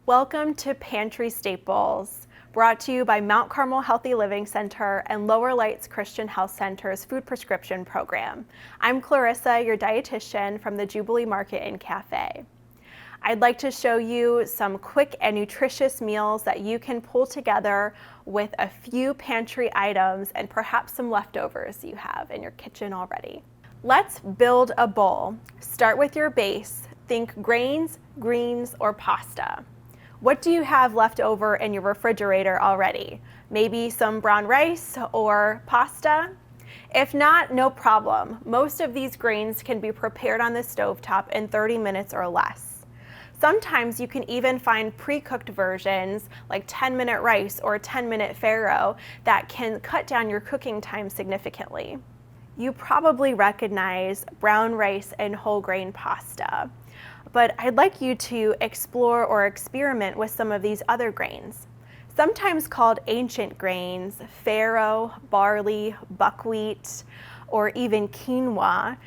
Welcome to Pantry Staples, brought to you by Mount Carmel Healthy Living Center and Lower Lights Christian Health Center's food prescription program. I'm Clarissa, your dietitian from the Jubilee Market and Cafe. I'd like to show you some quick and nutritious meals that you can pull together with a few pantry items and perhaps some leftovers you have in your kitchen already. Let's build a bowl. Start with your base. Think grains, greens, or pasta. What do you have left over in your refrigerator already? Maybe some brown rice or pasta? If not, no problem. Most of these grains can be prepared on the stovetop in 30 minutes or less. Sometimes you can even find pre-cooked versions like 10-minute rice or 10-minute farro that can cut down your cooking time significantly. You probably recognize brown rice and whole grain pasta, but I'd like you to explore or experiment with some of these other grains. Sometimes called ancient grains, farro, barley, buckwheat, or even quinoa,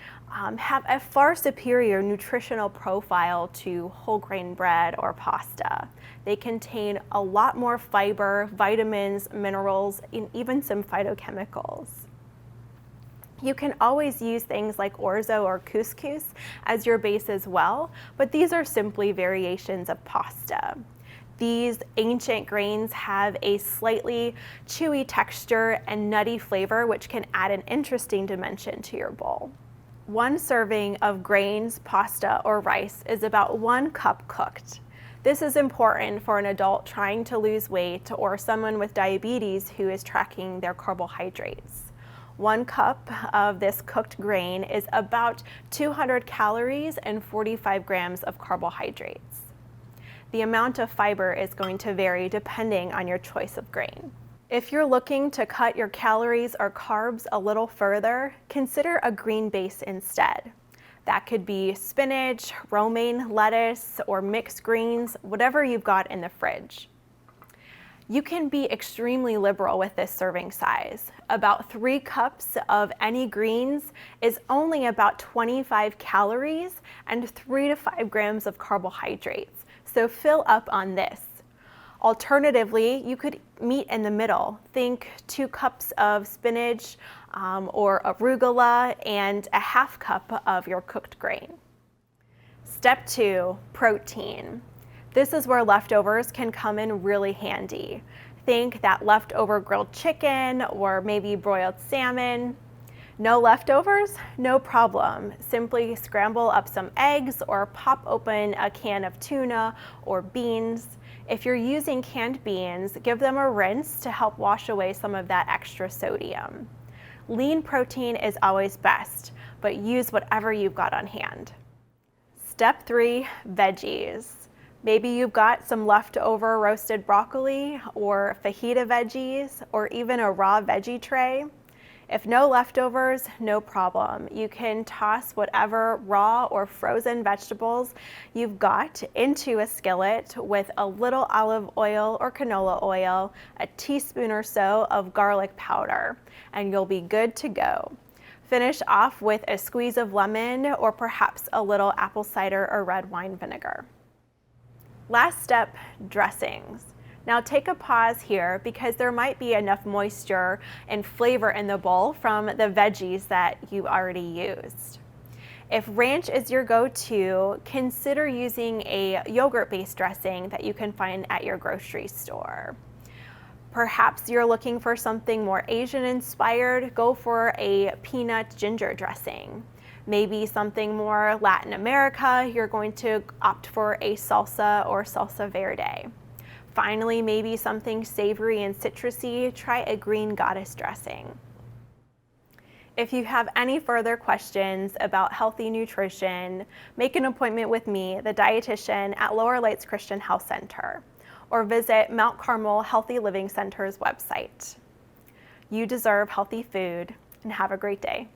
have a far superior nutritional profile to whole grain bread or pasta. They contain a lot more fiber, vitamins, minerals, and even some phytochemicals. You can always use things like orzo or couscous as your base as well, but these are simply variations of pasta. These ancient grains have a slightly chewy texture and nutty flavor, which can add an interesting dimension to your bowl. One serving of grains, pasta, or rice is about 1 cup cooked. This is important for an adult trying to lose weight or someone with diabetes who is tracking their carbohydrates. 1 cup of this cooked grain is about 200 calories and 45 grams of carbohydrates. The amount of fiber is going to vary depending on your choice of grain. If you're looking to cut your calories or carbs a little further, consider a green base instead. That could be spinach, romaine lettuce, or mixed greens, whatever you've got in the fridge. You can be extremely liberal with this serving size. About 3 cups of any greens is only about 25 calories and 3 to 5 grams of carbohydrates, so fill up on this. Alternatively, you could meet in the middle. Think 2 cups of spinach or arugula and a ½ cup of your cooked grain. Step 2, protein. This is where leftovers can come in really handy. Think that leftover grilled chicken or maybe broiled salmon. No leftovers? No problem. Simply scramble up some eggs or pop open a can of tuna or beans. If you're using canned beans, give them a rinse to help wash away some of that extra sodium. Lean protein is always best, but use whatever you've got on hand. Step 3, veggies. Maybe you've got some leftover roasted broccoli or fajita veggies or even a raw veggie tray. If no leftovers, no problem. You can toss whatever raw or frozen vegetables you've got into a skillet with a little olive oil or canola oil, a teaspoon or so of garlic powder, and you'll be good to go. Finish off with a squeeze of lemon or perhaps a little apple cider or red wine vinegar. Last step, dressings. Now take a pause here because there might be enough moisture and flavor in the bowl from the veggies that you already used. If ranch is your go-to, consider using a yogurt-based dressing that you can find at your grocery store. Perhaps you're looking for something more Asian-inspired, go for a peanut ginger dressing. Maybe something more Latin America, you're going to opt for a salsa or salsa verde. Finally, maybe something savory and citrusy, try a green goddess dressing. If you have any further questions about healthy nutrition, make an appointment with me, the dietitian at Lower Lights Christian Health Center, or visit Mount Carmel Healthy Living Center's website. You deserve healthy food, and have a great day.